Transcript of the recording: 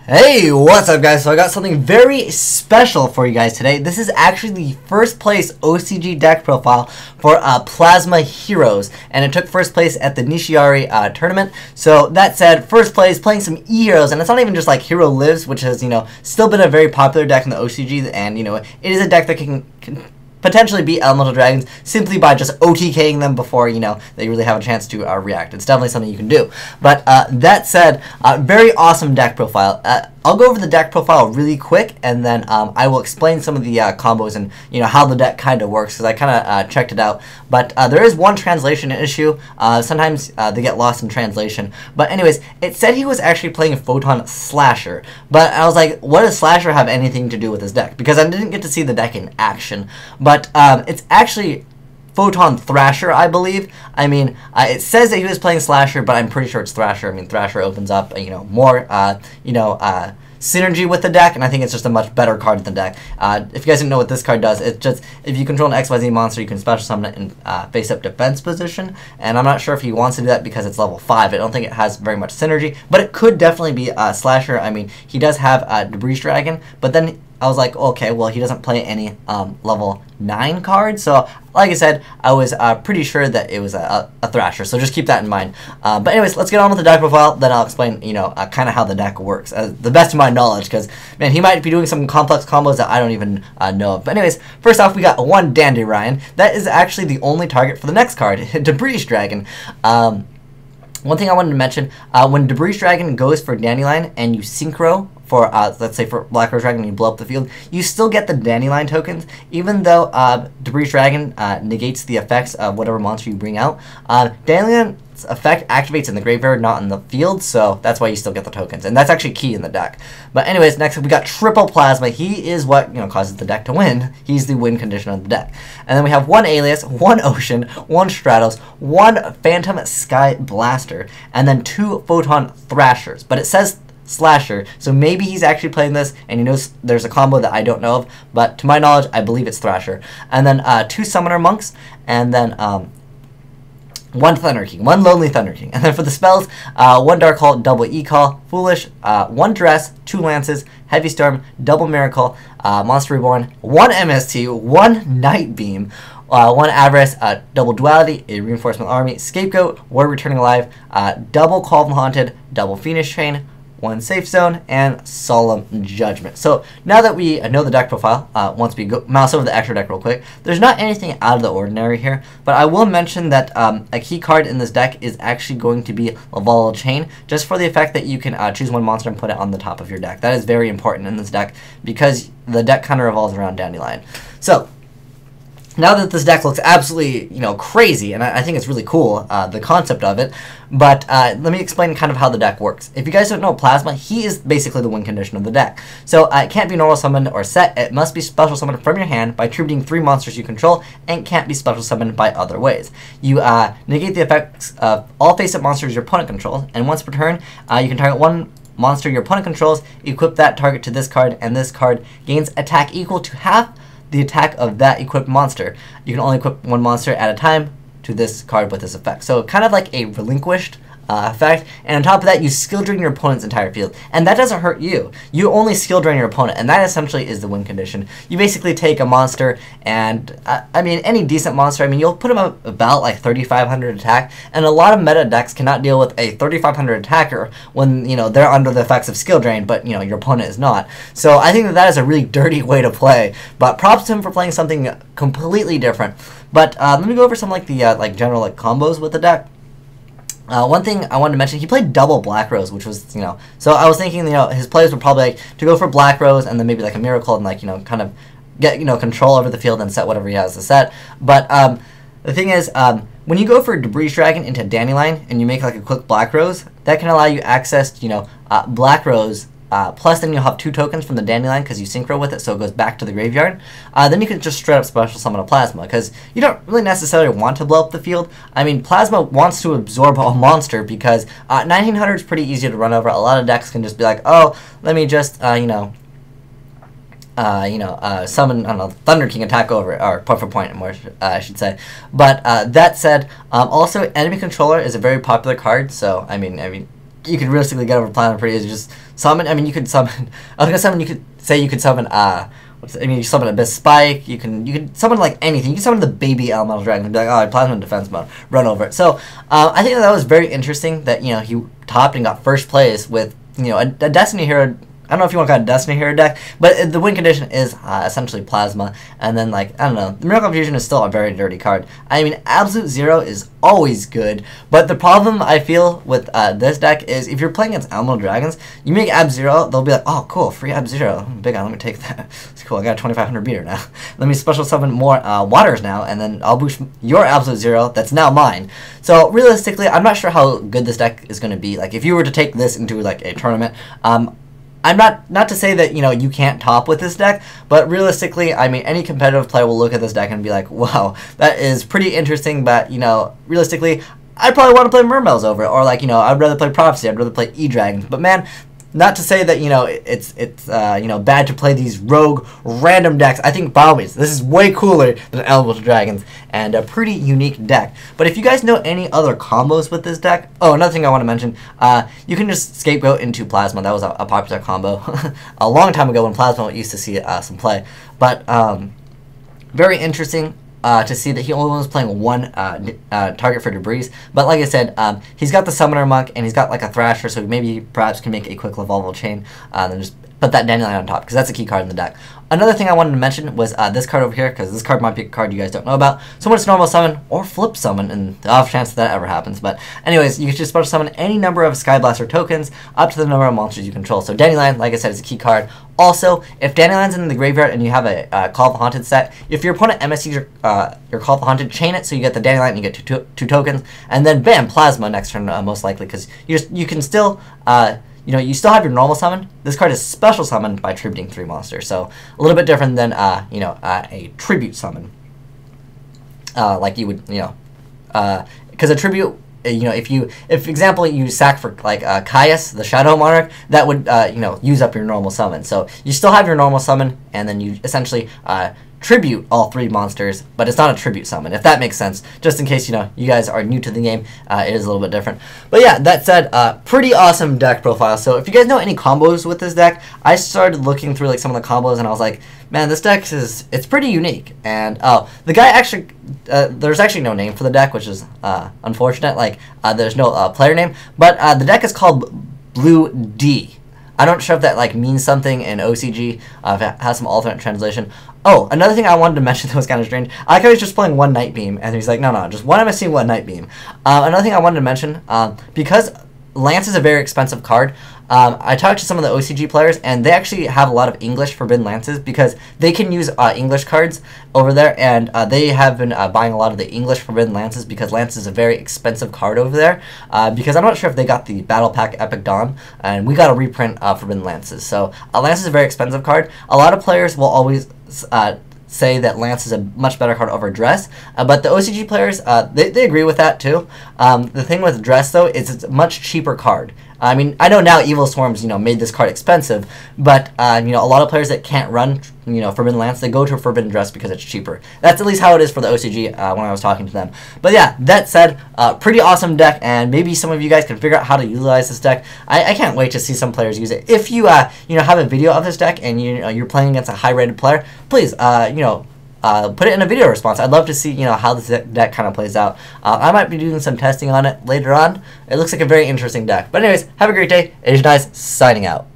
Hey, what's up guys? So I got something very special for you guys today. This is actually the first place OCG deck profile for Plasma Heroes, and it took first place at the Nishiari tournament. So that said, first place playing some E-Heroes, and it's not even just like Hero Lives, which has, still been a very popular deck in the OCG, and, it is a deck that can potentially beat Elemental Dragons simply by just OTKing them before, they really have a chance to react. It's definitely something you can do. But that said, very awesome deck profile. I'll go over the deck profile really quick, and then I will explain some of the combos and how the deck kind of works, because I kind of checked it out. But there is one translation issue. Sometimes they get lost in translation. But anyways, it said he was actually playing Photon Slasher. But I was like, what does Slasher have anything to do with this deck? Because I didn't get to see the deck in action. But it's actually Photon Thrasher, I believe. I mean, it says that he was playing Slasher, but I'm pretty sure it's Thrasher. I mean, Thrasher opens up, more, synergy with the deck, and I think it's just a much better card in the deck. If you guys didn't know what this card does, it's just, if you control an XYZ monster, you can special summon it in face-up defense position, and I'm not sure if he wants to do that because it's level 5. I don't think it has very much synergy, but it could definitely be Slasher. I mean, he does have Debris Dragon, but then I was like, okay, well, he doesn't play any level 9 cards, so like I said, I was pretty sure that it was a Thrasher, so just keep that in mind. But anyways, let's get on with the deck profile, then I'll explain, kind of how the deck works, the best of my knowledge, because, man, he might be doing some complex combos that I don't even know of. But anyways, first off, we got one Dandelion. That is actually the only target for the next card, Debris Dragon. One thing I wanted to mention, when Debris Dragon goes for Dandelion and you synchro for, let's say for Black Rose Dragon and you blow up the field, you still get the Dandelion tokens, even though Debris Dragon negates the effects of whatever monster you bring out. Dandelion's effect activates in the graveyard, not in the field, so that's why you still get the tokens, and that's actually key in the deck. But anyways, next up we got Triple Plasma. He is what causes the deck to win. He's the win condition of the deck. And then we have one Alias, one Ocean, one Stratos, one Phantom Sky Blaster, and then 2 Photon Thrashers. But it says Slasher, so maybe he's actually playing this and he knows there's a combo that I don't know of, but to my knowledge I believe it's Thrasher. And then 2 Summoner Monks, and then one Thunder King, one Lonely Thunder King. And then for the spells, 1 Dark Hole, double E-Call, Foolish, 1 Dress, 2 Lances, Heavy Storm, double Miracle, Monster Reborn, 1 MST, 1 Night Beam, 1 Avarice, double Duality, a Reinforcement Army, Scapegoat, War Returning Alive, double Call of the Haunted, double Phoenix Chain, 1 Safe Zone, and Solemn Judgment. So now that we know the deck profile, once we go mouse over the extra deck real quick, there's not anything out of the ordinary here, but I will mention that a key card in this deck is actually going to be Lavalval Chain, just for the effect that you can choose 1 monster and put it on the top of your deck. That is very important in this deck because the deck kind of revolves around Dandelion. So now that this deck looks absolutely, crazy, and I think it's really cool, the concept of it, but let me explain kind of how the deck works. If you guys don't know Plasma, he is basically the win condition of the deck. So it can't be normal summoned or set, it must be special summoned from your hand by tributing 3 monsters you control, and can't be special summoned by other ways. You negate the effects of all face-up monsters your opponent controls, and once per turn, you can target 1 monster your opponent controls, equip that target to this card, and this card gains attack equal to half the attack of that equipped monster. You can only equip 1 monster at a time to this card with this effect. So kind of like a relinquished effect, and on top of that you skill drain your opponent's entire field, and that doesn't hurt you. You only skill drain your opponent, and that essentially is the win condition. You basically take a monster, and I mean any decent monster, I mean you'll put him up about like 3,500 attack, and a lot of meta decks cannot deal with a 3,500 attacker when they're under the effects of skill drain, but your opponent is not. So I think that is a really dirty way to play, but props to him for playing something completely different. But let me go over some like the general combos with the deck. One thing I wanted to mention, he played double Black Rose, which was, so I was thinking, his plays would probably to go for Black Rose and then maybe like a Miracle and kind of get, control over the field and set whatever he has to set. But the thing is, when you go for Debris Dragon into Dandelion and you make like a quick Black Rose, that can allow you access, Black Rose, plus then you'll have 2 tokens from the Dandelion because you synchro with it, so it goes back to the graveyard. Then you can just straight up special summon a Plasma, because you don't really necessarily want to blow up the field. I mean, Plasma wants to absorb a monster because 1900 is pretty easy to run over. A lot of decks can just be like, oh, let me just, summon, I don't know, Thunder King attack over, or point for point, more, I should say. But that said, also Enemy Controller is a very popular card, so I mean, you could realistically get over Plasma pretty easy. Just summon. I mean, you could summon. I was gonna summon. You could say you could summon. You summon Abyss Spike. You can summon like anything. You can summon the baby Elemental Dragon and be like, oh, Plasma in defense mode, run over it. So I think that was very interesting that he topped and got first place with a Destiny hero. I don't know if you want to call it a Destiny hero deck, but the win condition is essentially Plasma, and then I don't know, the Miracle Fusion is still a very dirty card. I mean, Absolute Zero is always good, but the problem I feel with this deck is if you're playing against Elemental Dragons, you make Ab Zero, they'll be like, oh cool, free Ab Zero, big on, let me take that. It's cool, I got a 2500 beater now. Let me special summon more waters now, and then I'll boost your Absolute Zero that's now mine. So realistically, I'm not sure how good this deck is going to be. Like if you were to take this into like a tournament, I'm not to say that you can't top with this deck, but realistically, I mean, any competitive player will look at this deck and be like, wow, that is pretty interesting, but realistically, I'd probably want to play Mermails over it, or I'd rather play Prophecy, I'd rather play Edragons, but man, not to say that it's bad to play these rogue random decks. I think by all means this is way cooler than Elemental Dragons and a pretty unique deck. But if you guys know any other combos with this deck, oh, another thing I want to mention, you can just scapegoat into Plasma. That was a popular combo a long time ago when Plasma used to see some play. But very interesting. To see that he only was playing one target for Debris. But like I said, he's got the Summoner Monk, and he's got like a Thrasher, so maybe perhaps can make a quick Levolvo Chain, then just put that Dandelion on top, because that's a key card in the deck. Another thing I wanted to mention was this card over here, because this card might be a card you guys don't know about. So when it's normal summon, or flip summon, and the off chance that ever happens. But anyways, you can just special summon any number of Sky Blaster tokens up to the number of monsters you control. So Dandelion, like I said, is a key card. Also, if Dandelion's in the graveyard and you have a Call of the Haunted set, if your opponent MSCs your Call of the Haunted, chain it so you get the Dandelion and you get two tokens, and then bam, Plasma next turn most likely, because you can still you still have your normal summon. This card is special summoned by tributing 3 monsters, so a little bit different than a tribute summon, like you would because a tribute. If example you sack for like Caius, the Shadow Monarch, that would use up your normal summon. So you still have your normal summon, and then you essentially tribute all 3 monsters, but it's not a tribute summon, if that makes sense. Just in case you guys are new to the game, it is a little bit different. But yeah, that said, pretty awesome deck profile. So if you guys know any combos with this deck, I started looking through like some of the combos, and I was like, man, this deck it's pretty unique. And oh, the guy actually there's actually no name for the deck, which is unfortunate. Like there's no player name, but the deck is called Blue D. I'm not sure if that means something in OCG, if it has some alternate translation. Oh, another thing I wanted to mention that was kind of strange. I like how he's just playing 1 Night Beam, and he's like, no, just 1 MSC, 1 Night Beam. Another thing I wanted to mention, because Lance is a very expensive card, I talked to some of the OCG players, and they actually have a lot of English Forbidden Lances, because they can use English cards over there, and they have been buying a lot of the English Forbidden Lances, because Lance is a very expensive card over there, because I'm not sure if they got the Battle Pack Epic Dawn, and we got a reprint Forbidden Lances. So Lance is a very expensive card. A lot of players will always say that Lance is a much better card over Dress, but the OCG players, they agree with that too. The thing with Dress, though, is it's a much cheaper card. I mean, I know now Evil Swarms, made this card expensive, but, a lot of players that can't run, Forbidden Lance, they go to Forbidden Dress because it's cheaper. That's at least how it is for the OCG when I was talking to them. But yeah, that said, pretty awesome deck, and maybe some of you guys can figure out how to utilize this deck. I can't wait to see some players use it. If you, have a video of this deck and you're playing against a high-rated player, please, put it in a video response. I'd love to see, how this deck kind of plays out. I might be doing some testing on it later on. It looks like a very interesting deck. But anyways, have a great day. Edragons signing out.